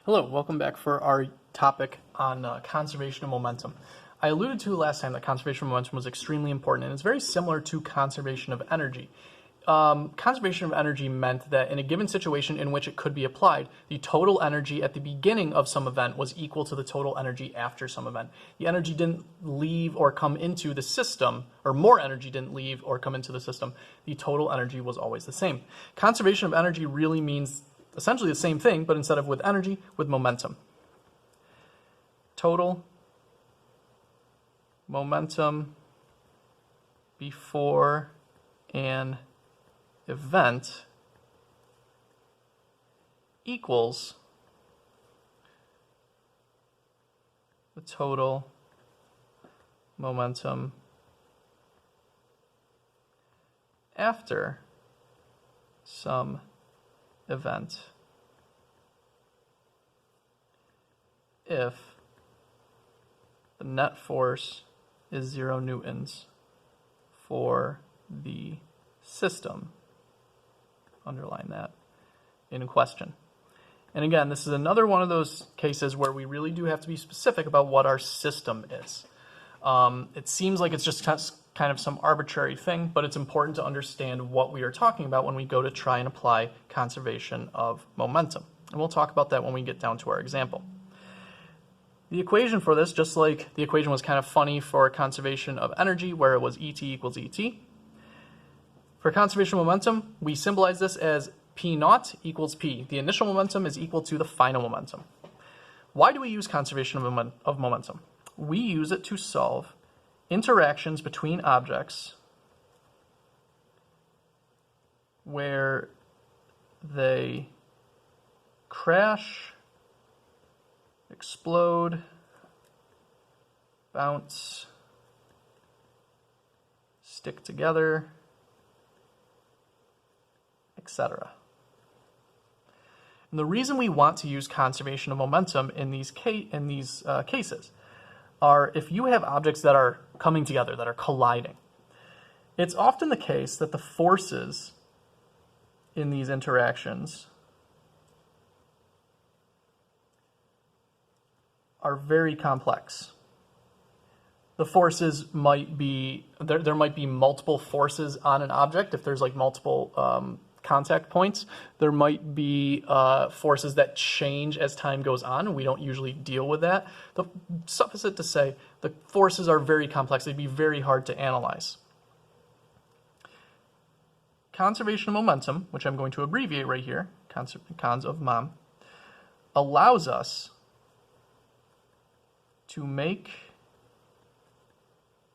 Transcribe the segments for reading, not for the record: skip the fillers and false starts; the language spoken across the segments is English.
Hello, welcome back for our topic on conservation of momentum. I alluded to last time that conservation of momentum was extremely important, and it's very similar to conservation of energy. Conservation of energy meant that in a given situation in which it could be applied, the total energy at the beginning of some event was equal to the total energy after some event. The energy didn't leave or come into the system, or more energy didn't leave or come into the system. The total energy was always the same. Conservation of energy really means essentially the same thing, but instead of with energy, with momentum. Total momentum before an event equals the total momentum after some event if the net force is 0 newtons for the system, underline that, in question. And again, this is another one of those cases where we really do have to be specific about what our system is. It seems like it's just kind of some arbitrary thing, but it's important to understand what we are talking about when we go to try and apply conservation of momentum. And we'll talk about that when we get down to our example. The equation for this, just like the equation was kind of funny for conservation of energy, where it was ET equals ET. For conservation of momentum, we symbolize this as P naught equals P. The initial momentum is equal to the final momentum. Why do we use conservation of momentum? We use it to solve interactions between objects where they crash, explode, bounce, stick together, etc. And the reason we want to use conservation of momentum in these cases are if you have objects that are coming together, that are colliding. It's often the case that the forces in these interactions are very complex. The forces might be, there might be multiple forces on an object if there's like multiple contact points. There might be forces that change as time goes on. We don't usually deal with that. Suffice it to say, the forces are very complex. They'd be very hard to analyze. Conservation of momentum, which I'm going to abbreviate right here, cons of mom, allows us to make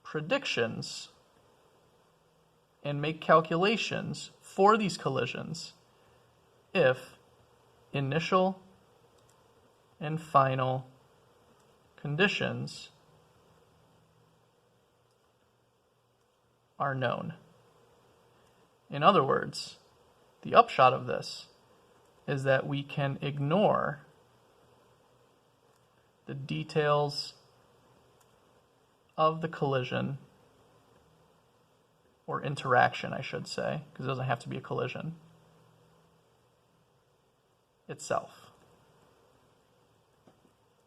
predictions and make calculations for these collisions if initial and final conditions are known. In other words, the upshot of this is that we can ignore the details of the collision, or interaction, I should say, because it doesn't have to be a collision, itself.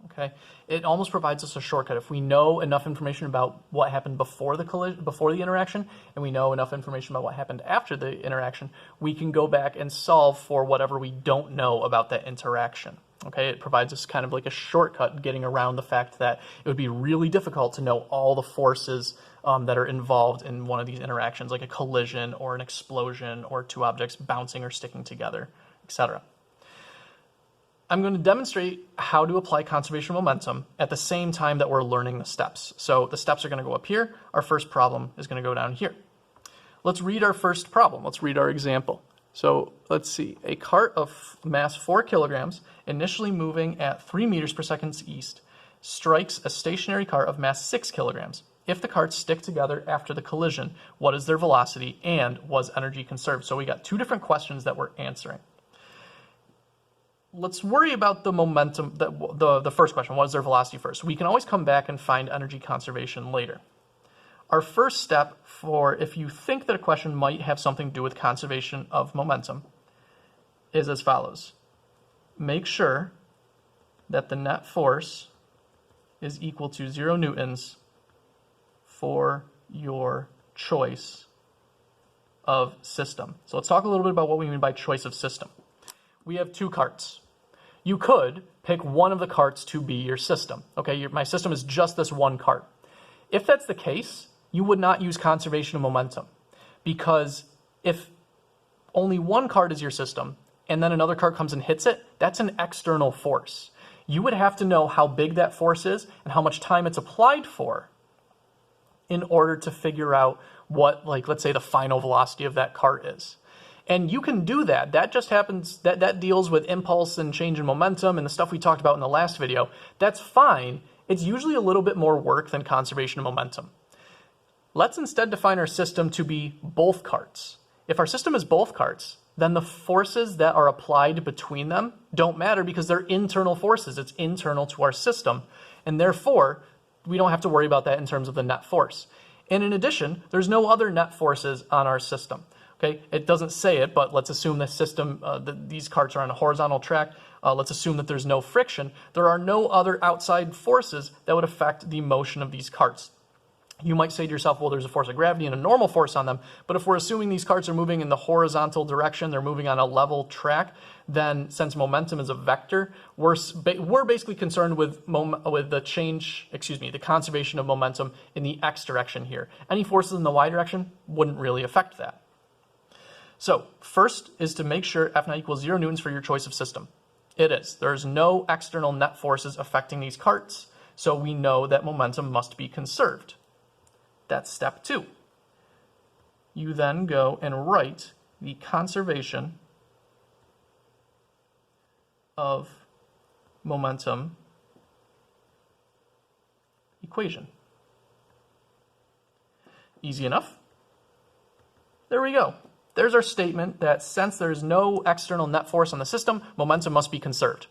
Okay? It almost provides us a shortcut. If we know enough information about what happened before the collision, before the interaction, and we know enough information about what happened after the interaction, we can go back and solve for whatever we don't know about that interaction. Okay, it provides us kind of like a shortcut getting around the fact that it would be really difficult to know all the forces that are involved in one of these interactions, like a collision or an explosion or two objects bouncing or sticking together, etc. I'm going to demonstrate how to apply conservation of momentum at the same time that we're learning the steps. So the steps are going to go up here. Our first problem is going to go down here. Let's read our first problem. Let's read our example. So let's see, a cart of mass 4 kilograms, initially moving at 3 meters per second east, strikes a stationary cart of mass 6 kilograms. If the carts stick together after the collision, what is their velocity and was energy conserved? So we got two different questions that we're answering. Let's worry about the momentum, the first question, what is their velocity first? We can always come back and find energy conservation later. Our first step for if you think that a question might have something to do with conservation of momentum is as follows. Make sure that the net force is equal to 0 newtons for your choice of system. So let's talk a little bit about what we mean by choice of system. We have two carts. You could pick one of the carts to be your system. Okay, my system is just this one cart. If that's the case, you would not use conservation of momentum, because if only one cart is your system and then another cart comes and hits it, that's an external force. You would have to know how big that force is and how much time it's applied for in order to figure out what, like, let's say the final velocity of that cart is. And you can do that. That just happens, that deals with impulse and change in momentum and the stuff we talked about in the last video. That's fine. It's usually a little bit more work than conservation of momentum. Let's instead define our system to be both carts. If our system is both carts, then the forces that are applied between them don't matter because they're internal forces. It's internal to our system. And therefore, we don't have to worry about that in terms of the net force. And in addition, there's no other net forces on our system. Okay, it doesn't say it, but let's assume the system, these carts are on a horizontal track. Let's assume that there's no friction. There are no other outside forces that would affect the motion of these carts. You might say to yourself, well, there's a force of gravity and a normal force on them. But if we're assuming these carts are moving in the horizontal direction, they're moving on a level track, then since momentum is a vector, we're basically concerned with the conservation of momentum in the x direction here. Any forces in the y direction wouldn't really affect that. So first is to make sure F naught equals 0 newtons for your choice of system. It is. There's no external net forces affecting these carts, so we know that momentum must be conserved. That's step 2. You then go and write the conservation of momentum equation. Easy enough. There we go. There's our statement that since there's no external net force on the system, momentum must be conserved.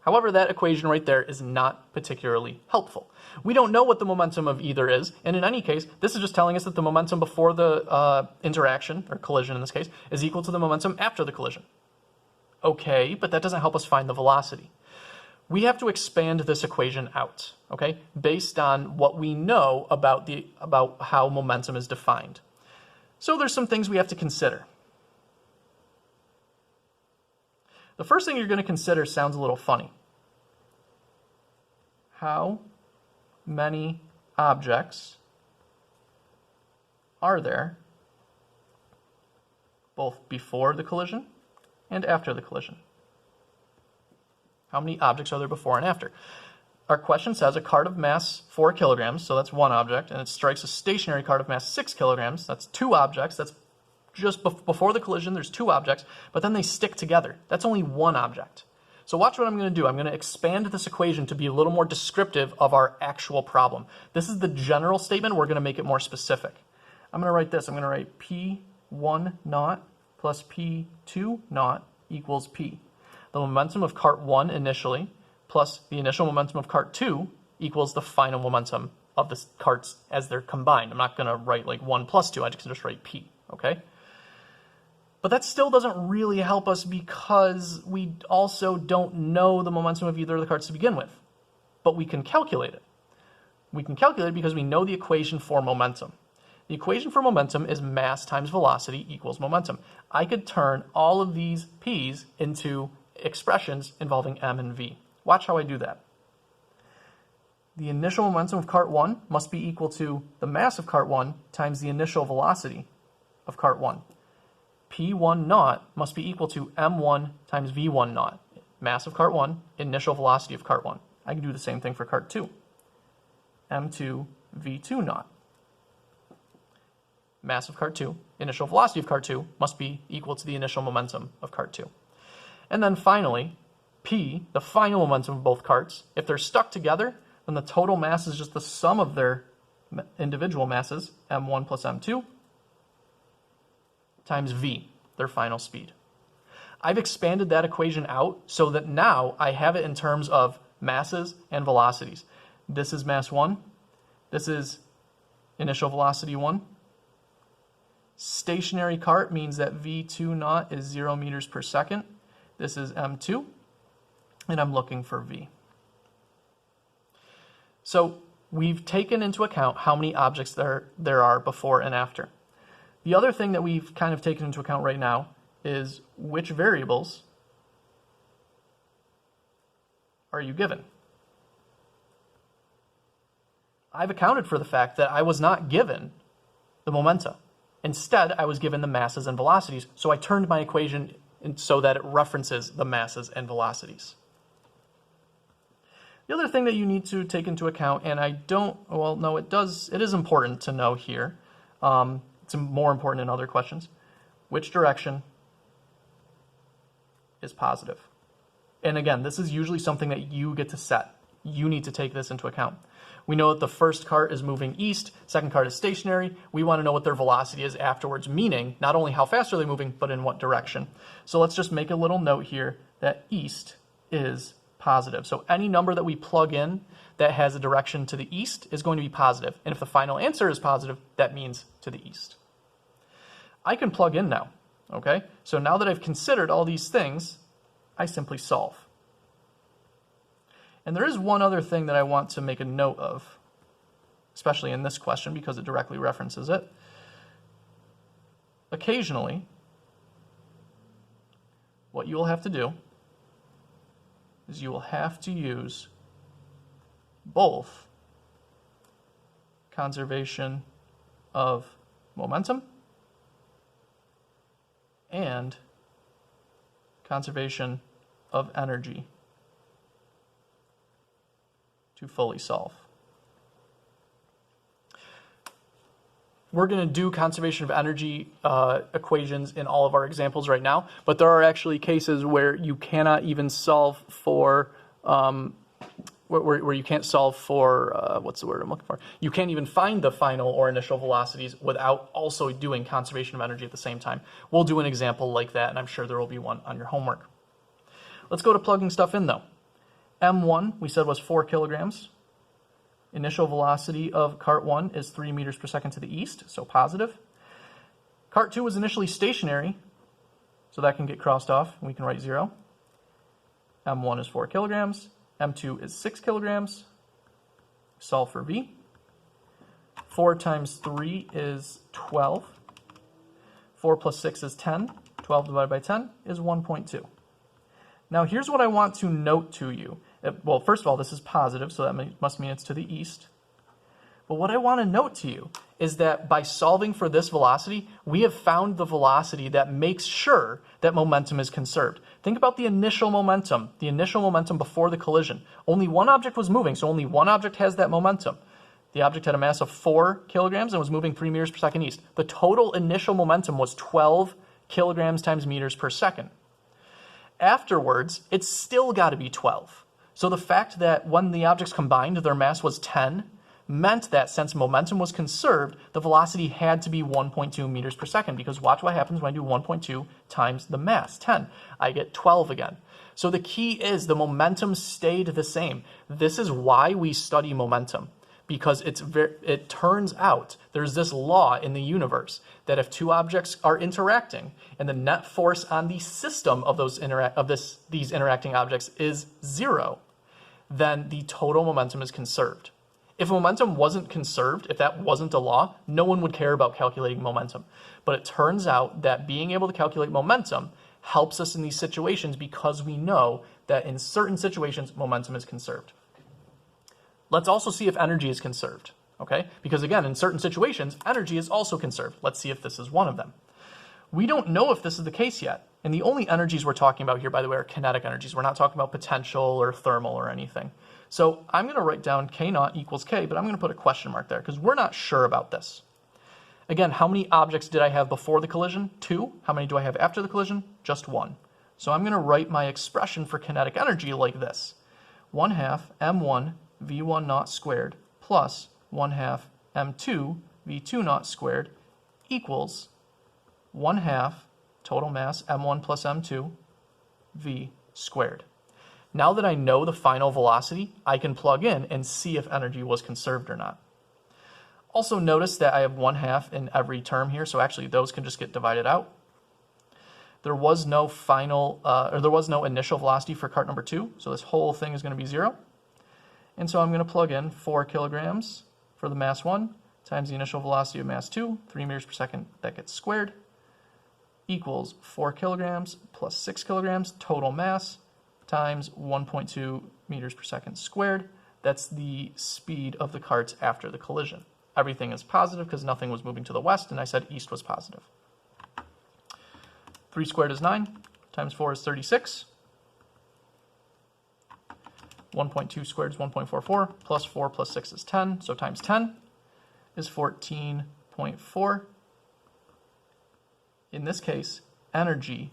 However, that equation right there is not particularly helpful. We don't know what the momentum of either is, and in any case, this is just telling us that the momentum before the interaction, or collision in this case, is equal to the momentum after the collision. Okay, but that doesn't help us find the velocity. We have to expand this equation out, okay, based on what we know about how momentum is defined. So there's some things we have to consider. The first thing you're going to consider sounds a little funny. How many objects are there both before the collision and after the collision? How many objects are there before and after? Our question says a cart of mass 4 kilograms, so that's one object, and it strikes a stationary cart of mass 6 kilograms, that's 2 objects. That's just before the collision, there's 2 objects, but then they stick together. That's only 1 object. So watch what I'm going to do. I'm going to expand this equation to be a little more descriptive of our actual problem. This is the general statement. We're going to make it more specific. I'm going to write this. I'm going to write P1 naught plus P2 naught equals P. The momentum of cart 1 initially plus the initial momentum of cart 2 equals the final momentum of the carts as they're combined. I'm not going to write like 1 plus 2. I can just write P, okay? But that still doesn't really help us because we also don't know the momentum of either of the carts to begin with. But we can calculate it. We can calculate it because we know the equation for momentum. The equation for momentum is mass times velocity equals momentum. I could turn all of these P's into expressions involving M and V. Watch how I do that. The initial momentum of cart 1 must be equal to the mass of cart 1 times the initial velocity of cart 1. P1 naught must be equal to M1 times V1 naught. Mass of cart 1, initial velocity of cart 1. I can do the same thing for cart 2. M2 V2 naught. Mass of cart 2, initial velocity of cart 2 must be equal to the initial momentum of cart 2. And then finally, P, the final momentum of both carts, if they're stuck together, then the total mass is just the sum of their individual masses, M1 plus M2, times V, their final speed. I've expanded that equation out so that now I have it in terms of masses and velocities. This is mass 1. This is initial velocity 1. Stationary cart means that V2 naught is 0 meters per second. This is M2. and I'm looking for V. So we've taken into account how many objects there are before and after. The other thing that we've kind of taken into account right now is which variables are you given? I've accounted for the fact that I was not given the momenta. Instead, I was given the masses and velocities, so I turned my equation so that it references the masses and velocities. The other thing that you need to take into account, and it is important to know here, it's more important in other questions, which direction is positive? And again, this is usually something that you get to set. You need to take this into account. We know that the first cart is moving east, second cart is stationary. We want to know what their velocity is afterwards, meaning not only how fast are they moving, but in what direction. So let's just make a little note here that east is positive. So any number that we plug in that has a direction to the east is going to be positive. And if the final answer is positive, that means to the east. I can plug in now, okay? So now that I've considered all these things, I simply solve. And there is one other thing that I want to make a note of, especially in this question because it directly references it. Occasionally, what you will have to do is you will have to use both conservation of momentum and conservation of energy to fully solve. We're going to do conservation of energy equations in all of our examples right now, but there are actually cases where you cannot even solve for, where you can't solve for, what's the word I'm looking for? You can't even find the final or initial velocities without also doing conservation of energy at the same time. We'll do an example like that, and I'm sure there will be one on your homework. Let's go to plugging stuff in though. M1, we said, was 4 kilograms. Initial velocity of cart 1 is 3 meters per second to the east, so positive. Cart 2 was initially stationary, so that can get crossed off, and we can write 0. M1 is 4 kilograms. M2 is 6 kilograms. Solve for V. 4 times 3 is 12. 4 plus 6 is 10. 12 divided by 10 is 1.2. Now here's what I want to note to you. Well, first of all, this is positive, so that must mean it's to the east. But what I want to note to you is that by solving for this velocity, we have found the velocity that makes sure that momentum is conserved. Think about the initial momentum before the collision. Only one object was moving, so only one object has that momentum. The object had a mass of 4 kilograms and was moving 3 meters per second east. The total initial momentum was 12 kilograms times meters per second. Afterwards, it's still got to be 12. So the fact that when the objects combined, their mass was 10, meant that since momentum was conserved, the velocity had to be 1.2 meters per second, because watch what happens when I do 1.2 times the mass, 10. I get 12 again. So the key is the momentum stayed the same. This is why we study momentum, because it turns out there's this law in the universe that if two objects are interacting and the net force on the system of these interacting objects is 0, then the total momentum is conserved. If momentum wasn't conserved, if that wasn't a law, no one would care about calculating momentum. But it turns out that being able to calculate momentum helps us in these situations because we know that in certain situations, momentum is conserved. Let's also see if energy is conserved, okay? Because again, in certain situations, energy is also conserved. Let's see if this is one of them. We don't know if this is the case yet. And the only energies we're talking about here, by the way, are kinetic energies. We're not talking about potential or thermal or anything. So I'm going to write down K naught equals K, but I'm going to put a question mark there because we're not sure about this. Again, how many objects did I have before the collision? 2. How many do I have after the collision? Just 1. So I'm going to write my expression for kinetic energy like this. 1/2 m1 v1 naught squared plus 1/2 m2 v2 naught squared equals 1/2 total mass m1 plus m2 v squared. Now that I know the final velocity, I can plug in and see if energy was conserved or not. Also notice that I have 1/2 in every term here, so actually those can just get divided out. There was no there was no initial velocity for cart number 2, so this whole thing is going to be 0. And so I'm going to plug in 4 kilograms for the mass 1 times the initial velocity of mass 2, 3 meters per second, that gets squared, equals 4 kilograms plus 6 kilograms total mass times 1.2 meters per second squared. That's the speed of the carts after the collision. Everything is positive because nothing was moving to the west, and I said east was positive. 3 squared is 9, times 4 is 36. 1.2 squared is 1.44, plus 4 plus 6 is 10, so times 10 is 14.4. In this case, energy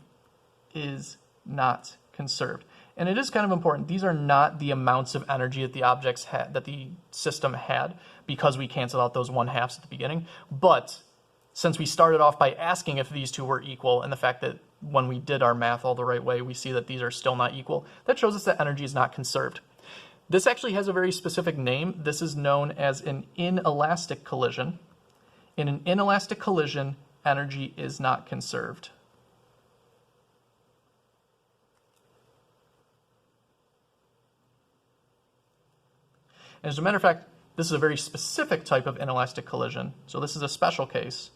is not conserved. And it is kind of important. These are not the amounts of energy that the objects had, that the system had, because we canceled out those 1/2 at the beginning. But since we started off by asking if these two were equal, and the fact that when we did our math all the right way, we see that these are still not equal, that shows us that energy is not conserved. This actually has a very specific name. This is known as an inelastic collision. In an inelastic collision, energy is not conserved. And as a matter of fact, this is a very specific type of inelastic collision. So this is a special case.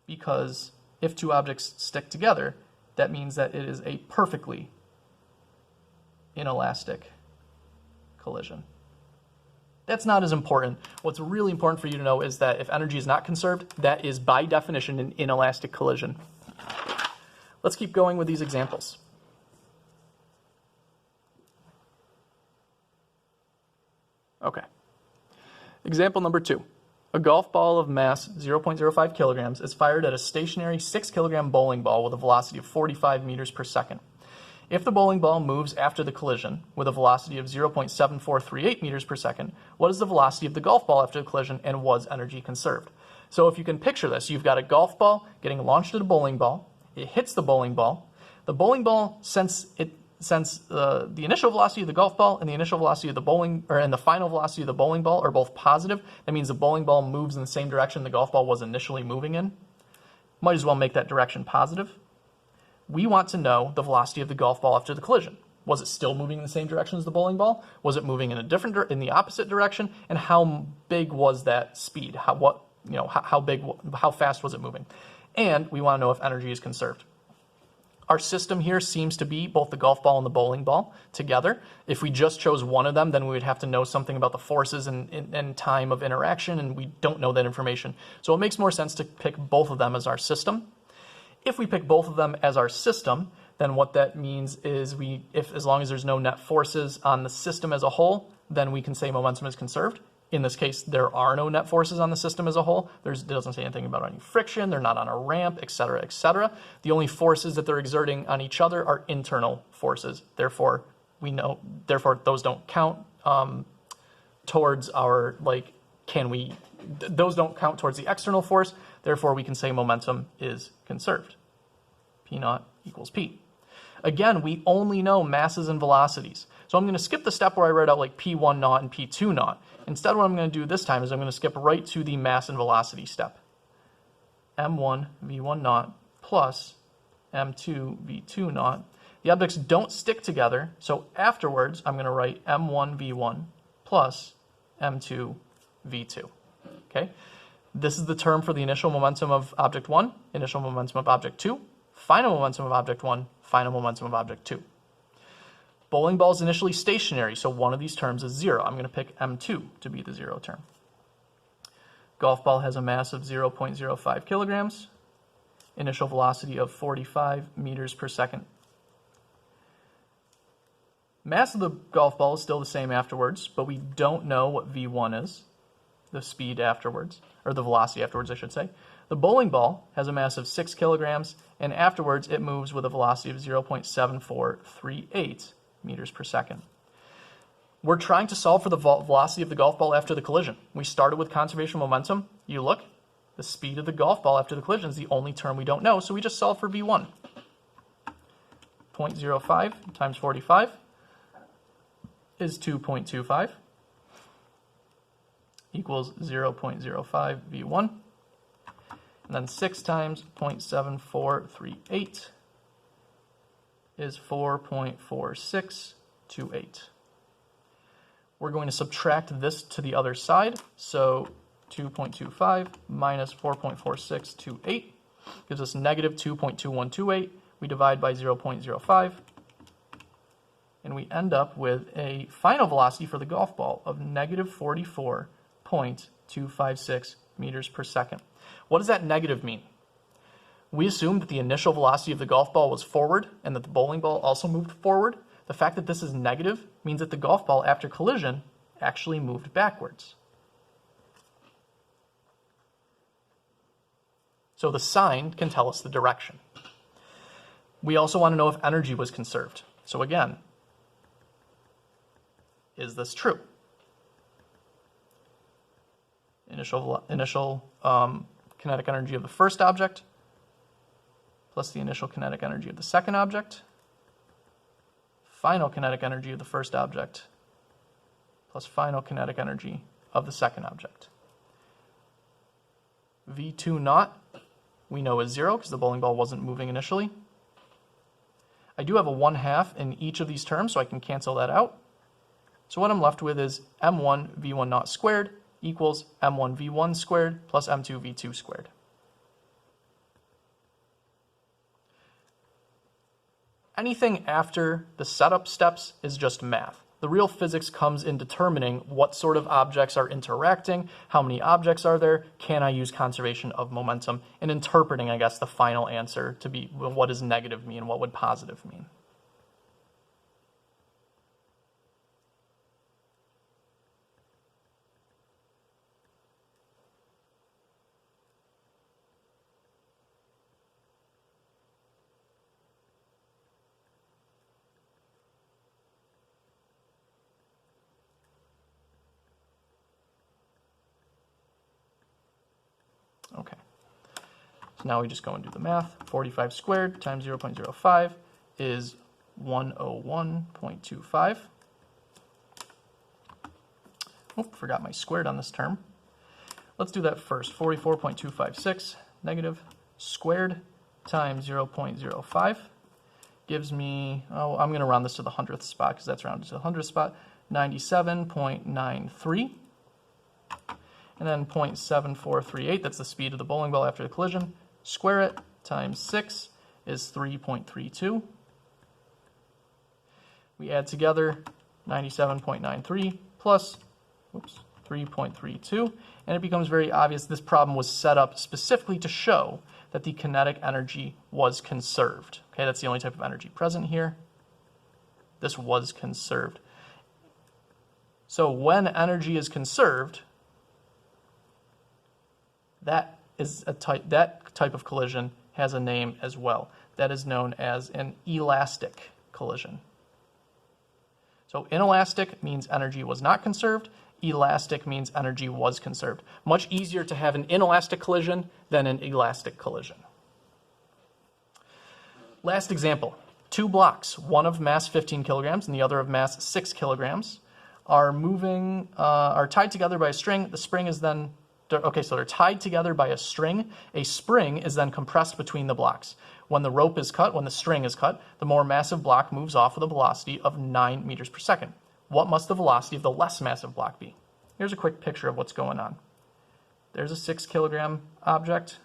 Because if two objects stick together, that means that it is a perfectly inelastic collision. That's not as important. What's really important for you to know is that if energy is not conserved, that is by definition an inelastic collision. Let's keep going with these examples. Okay. Example number 2. A golf ball of mass 0.05 kilograms is fired at a stationary 6 kilogram bowling ball with a velocity of 45 meters per second. If the bowling ball moves after the collision with a velocity of 0.7438 meters per second, what is the velocity of the golf ball after the collision, and was energy conserved? So if you can picture this, you've got a golf ball getting launched at a bowling ball. It hits the bowling ball. The bowling ball, since the initial velocity of the golf ball and the initial velocity of the and the final velocity of the bowling ball are both positive, that means the bowling ball moves in the same direction the golf ball was initially moving in. Might as well make that direction positive. We want to know the velocity of the golf ball after the collision. Was it still moving in the same direction as the bowling ball? Was it moving in in the opposite direction? And how big was that speed? How fast was it moving? And we want to know if energy is conserved. Our system here seems to be both the golf ball and the bowling ball together. If we just chose one of them, then we would have to know something about the forces and time of interaction, and we don't know that information. So it makes more sense to pick both of them as our system. If we pick both of them as our system, then what that means is as long as there's no net forces on the system as a whole, then we can say momentum is conserved. In this case, there are no net forces on the system as a whole. It doesn't say anything about any friction. They're not on a ramp, etc., etc. The only forces that they're exerting on each other are internal forces. Therefore, those don't count towards our, those don't count towards the external force. Therefore, we can say momentum is conserved. P naught equals P. Again, we only know masses and velocities. So I'm going to skip the step where I write out like P1 naught and P2 naught. Instead, what I'm going to do this time is I'm going to skip right to the mass and velocity step. M1 V1 naught plus M2 V2 naught. The objects don't stick together, so afterwards I'm going to write M1 V1 plus M2 V2. Okay? This is the term for the initial momentum of object 1, initial momentum of object 2, final momentum of object 1, final momentum of object 2. Bowling ball is initially stationary, so one of these terms is 0. I'm going to pick M2 to be the 0 term. Golf ball has a mass of 0.05 kilograms, initial velocity of 45 meters per second. Mass of the golf ball is still the same afterwards, but we don't know what V1 is, the speed afterwards, or the velocity afterwards, I should say. The bowling ball has a mass of 6 kilograms, and afterwards it moves with a velocity of 0.7438 meters per second. We're trying to solve for the velocity of the golf ball after the collision. We started with conservation momentum. You look, the speed of the golf ball after the collision is the only term we don't know, so we just solve for V1. 0.05 times 45 is 2.25 equals 0.05 V1 And then 6 times 0.7438 is 4.4628. We're going to subtract this to the other side. So 2.25 minus 4.4628 gives us negative 2.2128. We divide by 0.05. And we end up with a final velocity for the golf ball of negative 44.256 meters per second. What does that negative mean? We assume that the initial velocity of the golf ball was forward and that the bowling ball also moved forward. The fact that this is negative means that the golf ball, after collision, actually moved backwards. So the sign can tell us the direction. We also want to know if energy was conserved. So again, is this true? Initial kinetic energy of the first object plus the initial kinetic energy of the second object, final kinetic energy of the first object plus final kinetic energy of the second object. V2 naught we know is 0 because the bowling ball wasn't moving initially. I do have a 1/2 in each of these terms, so I can cancel that out. So what I'm left with is m1 v1 naught squared equals m1 v1 squared plus m2 v2 squared. Anything after the setup steps is just math. The real physics comes in determining what sort of objects are interacting, how many objects are there, can I use conservation of momentum, and interpreting, I guess, the final answer to be what does negative mean, what would positive mean. Okay, so now we just go and do the math. 45 squared times 0.05 is 101.25. Oh, forgot my squared on this term. Let's do that first. 44.256 negative squared times 0.05 gives me, I'm going to round this to the 100th spot because that's rounded to the 100th spot, 97.93. And then 0.7438, that's the speed of the bowling ball after the collision. Square it times 6 is 3.32. We add together 97.93 plus 3.32, and it becomes very obvious this problem was set up specifically to show that the kinetic energy was conserved. Okay, that's the only type of energy present here. This was conserved. So when energy is conserved, that type of collision has a name as well. That is known as an elastic collision. So inelastic means energy was not conserved. Elastic means energy was conserved. Much easier to have an inelastic collision than an elastic collision. Last example. 2 blocks, one of mass 15 kilograms and the other of mass 6 kilograms, are tied together by a string. The spring is then okay, so they're tied together by a string. A spring is then compressed between the blocks. When the rope is cut, when the string is cut, the more massive block moves off with a velocity of 9 meters per second. What must the velocity of the less massive block be? Here's a quick picture of what's going on. There's a 6 kilogram object.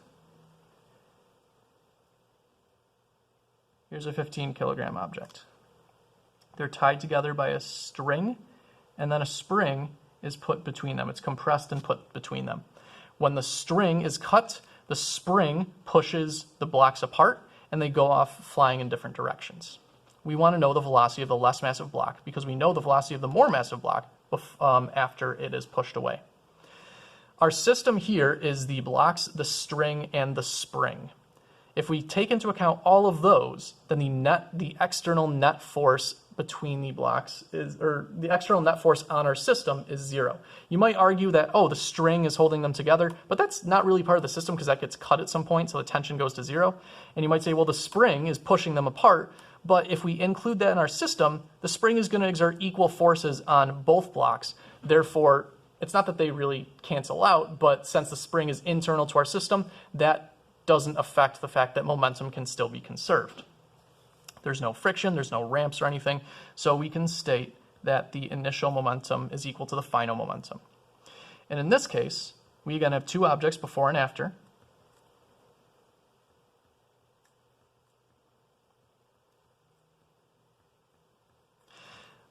Here's a 15 kilogram object. They're tied together by a string, and then a spring is put between them. It's compressed and put between them. When the string is cut, the spring pushes the blocks apart and they go off flying in different directions. We want to know the velocity of the less massive block because we know the velocity of the more massive block after it is pushed away. Our system here is the blocks, the string, and the spring. If we take into account all of those, then the external net force between the blocks the external net force on our system is 0. You might argue that, the string is holding them together, but that's not really part of the system because that gets cut at some point, so the tension goes to 0. And you might say, well, the spring is pushing them apart, but if we include that in our system, the spring is going to exert equal forces on both blocks. Therefore, it's not that they really cancel out, but since the spring is internal to our system, that doesn't affect the fact that momentum can still be conserved. There's no friction, there's no ramps or anything, so we can state that the initial momentum is equal to the final momentum. And in this case, we again have two objects before and after.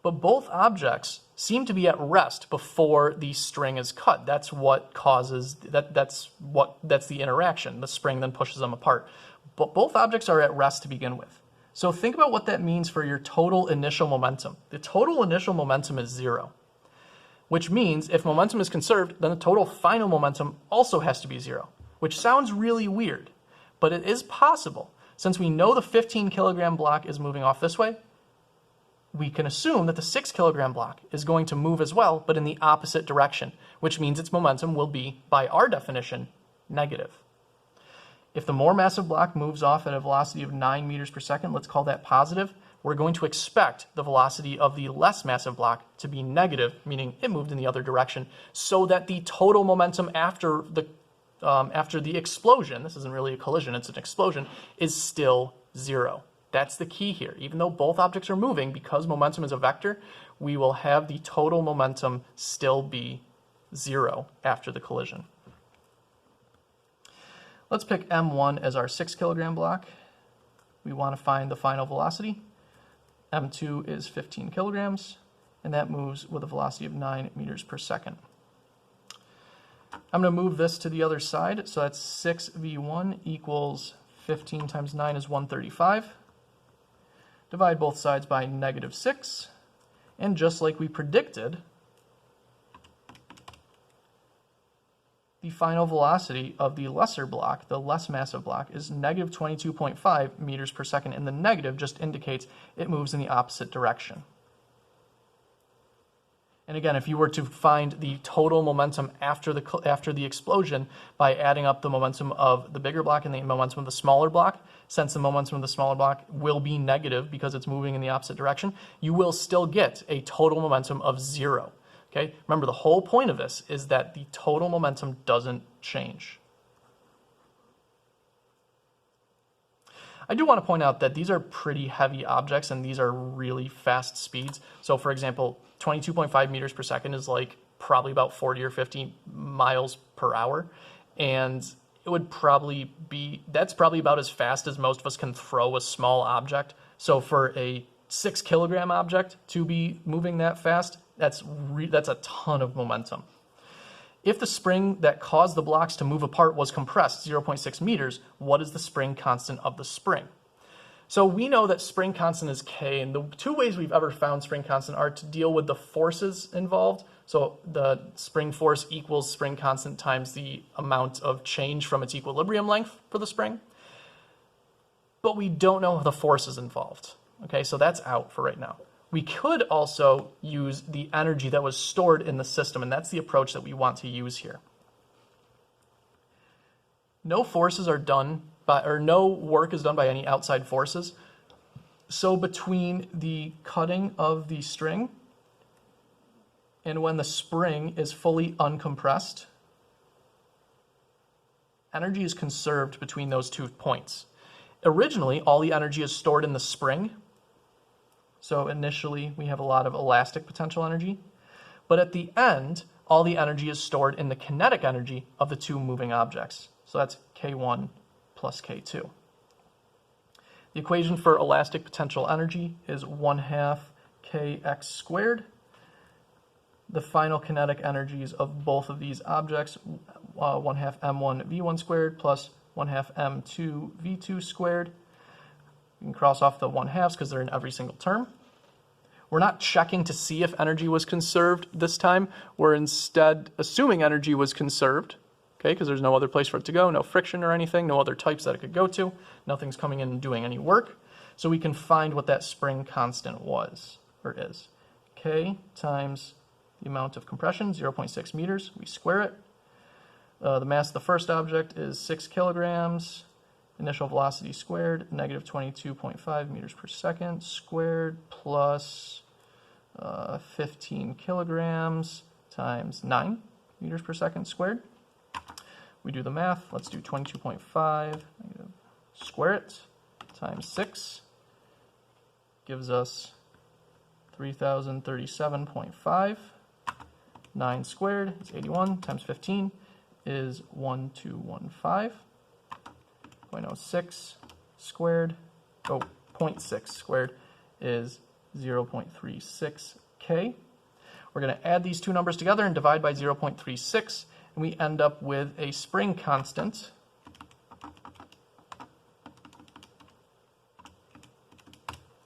But both objects seem to be at rest before the string is cut. That's what causes, that's the interaction. The spring then pushes them apart. But both objects are at rest to begin with. So think about what that means for your total initial momentum. The total initial momentum is 0, which means if momentum is conserved, then the total final momentum also has to be 0, which sounds really weird, but it is possible. Since we know the 15 kilogram block is moving off this way, we can assume that the 6 kilogram block is going to move as well, but in the opposite direction, which means its momentum will be, by our definition, negative. If the more massive block moves off at a velocity of 9 meters per second, let's call that positive, we're going to expect the velocity of the less massive block to be negative, meaning it moved in the other direction, so that the total momentum after the explosion, this isn't really a collision, it's an explosion, is still 0. That's the key here. Even though both objects are moving, because momentum is a vector, we will have the total momentum still be 0 after the collision. Let's pick M1 as our 6 kilogram block. We want to find the final velocity. M2 is 15 kilograms, and that moves with a velocity of 9 meters per second. I'm going to move this to the other side, so that's 6v1 equals 15 times 9 is 135. Divide both sides by -6, and just like we predicted, the final velocity of the lesser block, the less massive block, is negative 22.5 meters per second, and the negative just indicates it moves in the opposite direction. And again, if you were to find the total momentum after the explosion by adding up the momentum of the bigger block and the momentum of the smaller block, since the momentum of the smaller block will be negative because it's moving in the opposite direction, you will still get a total momentum of 0. Okay? Remember, the whole point of this is that the total momentum doesn't change. I do want to point out that these are pretty heavy objects and these are really fast speeds. So for example, 22.5 meters per second is like probably about 40 or 50 miles per hour. And it would probably be, that's probably about as fast as most of us can throw a small object. So for a 6 kilogram object to be moving that fast, that's a ton of momentum. If the spring that caused the blocks to move apart was compressed 0.6 meters, what is the spring constant of the spring? So we know that spring constant is K, and the two ways we've ever found spring constant are to deal with the forces involved. So the spring force equals spring constant times the amount of change from its equilibrium length for the spring. But we don't know the forces involved. Okay, so that's out for right now. We could also use the energy that was stored in the system, and that's the approach that we want to use here. No forces are done by, or no work is done by any outside forces. So between the cutting of the string and when the spring is fully uncompressed, energy is conserved between those 2 points. Originally, all the energy is stored in the spring. So initially, we have a lot of elastic potential energy. But at the end, all the energy is stored in the kinetic energy of the 2 moving objects. So that's K1 plus K2. The equation for elastic potential energy is 1/2 Kx squared. The final kinetic energies of both of these objects, 1/2 m1 v1 squared plus 1/2 m2 v2 squared. You can cross off the 1/2s because they're in every single term. We're not checking to see if energy was conserved this time. We're instead assuming energy was conserved, okay, because there's no other place for it to go, no friction or anything, no other types that it could go to. Nothing's coming in and doing any work. So we can find what that spring constant was, or is. K times the amount of compression, 0.6 meters. We square it. The mass of the first object is 6 kilograms. Initial velocity squared, negative 22.5 meters per second squared plus 15 kilograms times 9 meters per second squared. we do the math. Let's do 22.5, square it, times 6, gives us 3,037.5. 9 squared is 81, times 15 is 1215. 0.06 squared, 0.6 squared is 0.36K. We're going to add these two numbers together and divide by 0.36, and we end up with a spring constant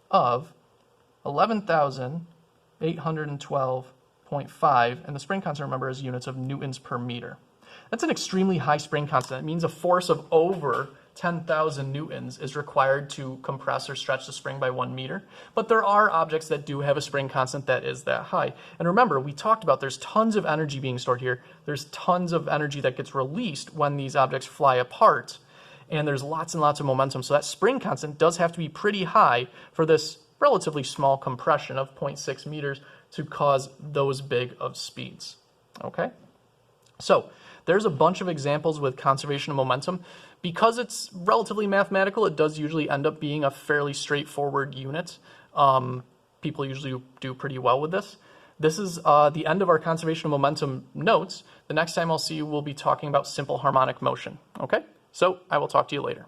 of 11,812.5, and the spring constant, remember, is units of newtons per meter. That's an extremely high spring constant. It means a force of over 10,000 newtons is required to compress or stretch the spring by 1 meter. But there are objects that do have a spring constant that is that high. And remember, we talked about there's tons of energy being stored here. There's tons of energy that gets released when these objects fly apart. And there's lots and lots of momentum. So that spring constant does have to be pretty high for this relatively small compression of 0.6 meters to cause those big of speeds. Okay? So there's a bunch of examples with conservation of momentum. Because it's relatively mathematical, it does usually end up being a fairly straightforward unit. People usually do pretty well with this. This is the end of our conservation of momentum notes. The next time I'll see you, we'll be talking about simple harmonic motion. Okay? So I will talk to you later.